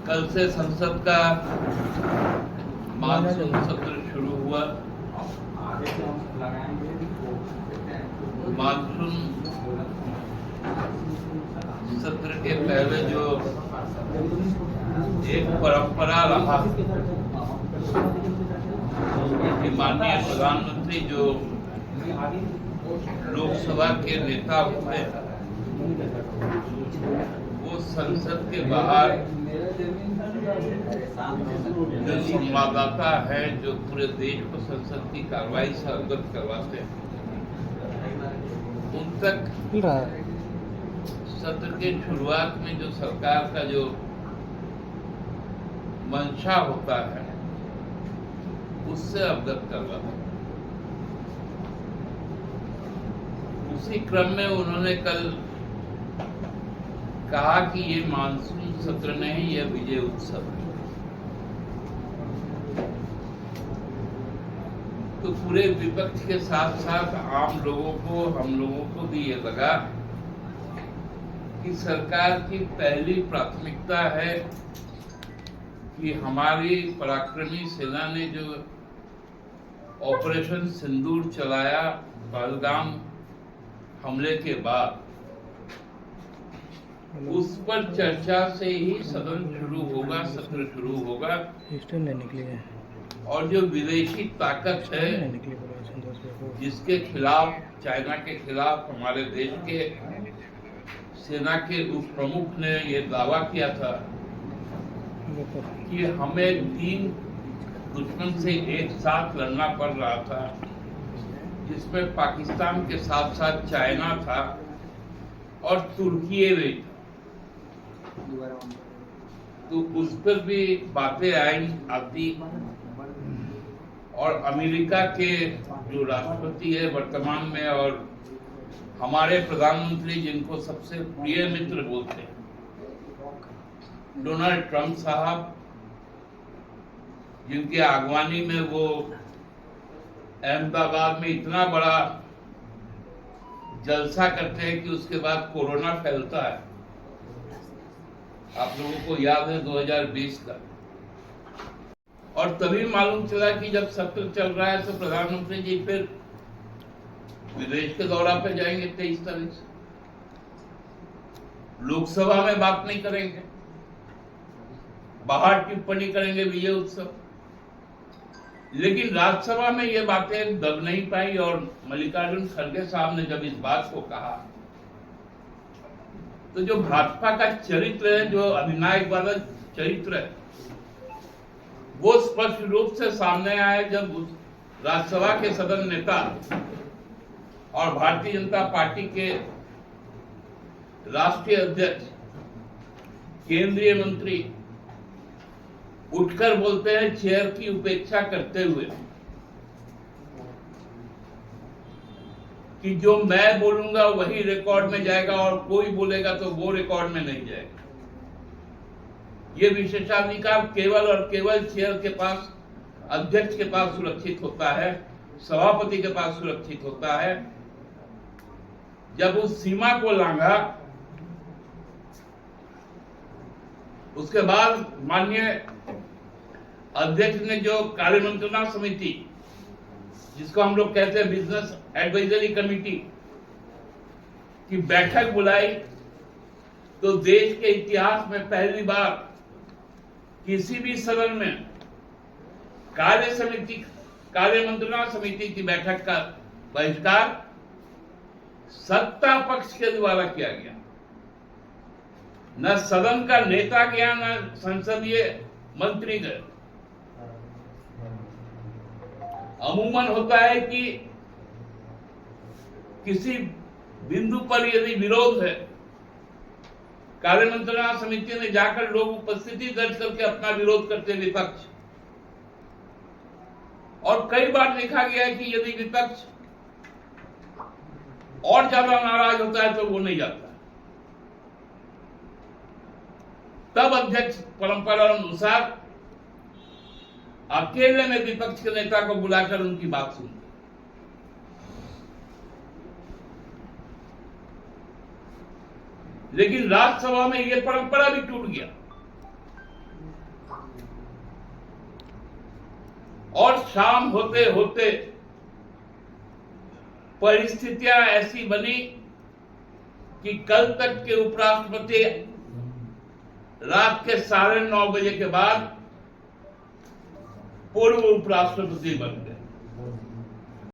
कल से संसद का मानसून सत्र शुरू हुआ। मानसून सत्र के पहले जो एक परंपरा रहा कि माननीय प्रधानमंत्री जो लोकसभा के नेता हुए वो संसद के बाहर जो संवाददाता है जो पूरे देश को संसद की कार्रवाई से अवगत करवाते हैं उन तक सत्र के शुरुआत में जो सरकार का जो मंशा होता है उससे अवगत करवाते हैं। उसी क्रम में उन्होंने कल कहा कि ये मानसून सत्र नहीं, यह विजय उत्सव है। तो पूरे विपक्ष के साथ साथ आम लोगों को, हम लोगों को भी ये लगा कि सरकार की पहली प्राथमिकता है कि हमारी पराक्रमी सेना ने जो ऑपरेशन सिंदूर चलाया पहलगाम हमले के बाद, उस पर चर्चा से ही सदन शुरू होगा, सत्र शुरू होगा। और जो विदेशी ताकत है जिसके खिलाफ, चाइना के खिलाफ हमारे देश के सेना के उप प्रमुख ने ये दावा किया था कि हमें 3 दुश्मन से एक साथ लड़ना पड़ रहा था, जिसमें पाकिस्तान के साथ साथ चाइना था और तुर्की भी था। तो उस पर भी बातें आती और अमेरिका के जो राष्ट्रपति है वर्तमान में और हमारे प्रधानमंत्री जिनको सबसे प्रिय मित्र बोलते हैं, डोनाल्ड ट्रंप साहब, जिनके आगवानी में वो अहमदाबाद में इतना बड़ा जलसा करते हैं कि उसके बाद कोरोना फैलता है। आप लोगों को याद है 2020 का। और तभी मालूम चला कि जब सत्र चल रहा है तो प्रधानमंत्री जी फिर विदेश के दौरा पे जाएंगे 23 तारीख से। लोकसभा में बात नहीं करेंगे, बाहर टिप्पणी करेंगे विजय उत्सव। लेकिन राज्यसभा में ये बातें दब नहीं पाई और मल्लिकार्जुन खड़गे साहब ने जब इस बात को कहा तो जो भाजपा का चरित्र है, जो अधिनायक वाला चरित्र है, वो स्पष्ट रूप से सामने आया जब राज्यसभा के सदन नेता और भारतीय जनता पार्टी के राष्ट्रीय अध्यक्ष, केंद्रीय मंत्री उठकर बोलते हैं चेयर की उपेक्षा करते हुए कि जो मैं बोलूंगा वही रिकॉर्ड में जाएगा और कोई बोलेगा तो वो रिकॉर्ड में नहीं जाएगा। ये विशेषाधिकार केवल और केवल चेयर के पास, अध्यक्ष के पास सुरक्षित होता है, सभापति के पास सुरक्षित होता है। जब उस सीमा को लांघा उसके बाद माननीय अध्यक्ष ने जो कार्य मंत्रणा समिति, जिसको हम लोग कहते हैं बिजनेस एडवाइजरी कमेटी की बैठक बुलाई, तो देश के इतिहास में पहली बार किसी भी सदन में कार्य मंत्रणा समिति की बैठक का बहिष्कार सत्ता पक्ष के द्वारा किया गया। न सदन का नेता गया, न संसदीय मंत्री गए। अमूमन होता है कि किसी बिंदु पर यदि विरोध है, कार्य मंत्रणा समिति ने जाकर लोग उपस्थिति दर्ज करके अपना विरोध करते विपक्ष। और कई बार देखा गया है कि यदि विपक्ष और ज्यादा नाराज होता है तो वो नहीं जाता। तब अध्यक्ष परंपरा अनुसार अकेले में विपक्ष के नेता को बुलाकर उनकी बात सुनते। लेकिन राज्यसभा में यह परंपरा भी टूट गया। और शाम होते होते परिस्थितियां ऐसी बनी कि कल तक के उपराष्ट्रपति रात के 9:30 बजे के बाद पूर्व उपराष्ट्रपति बन गए।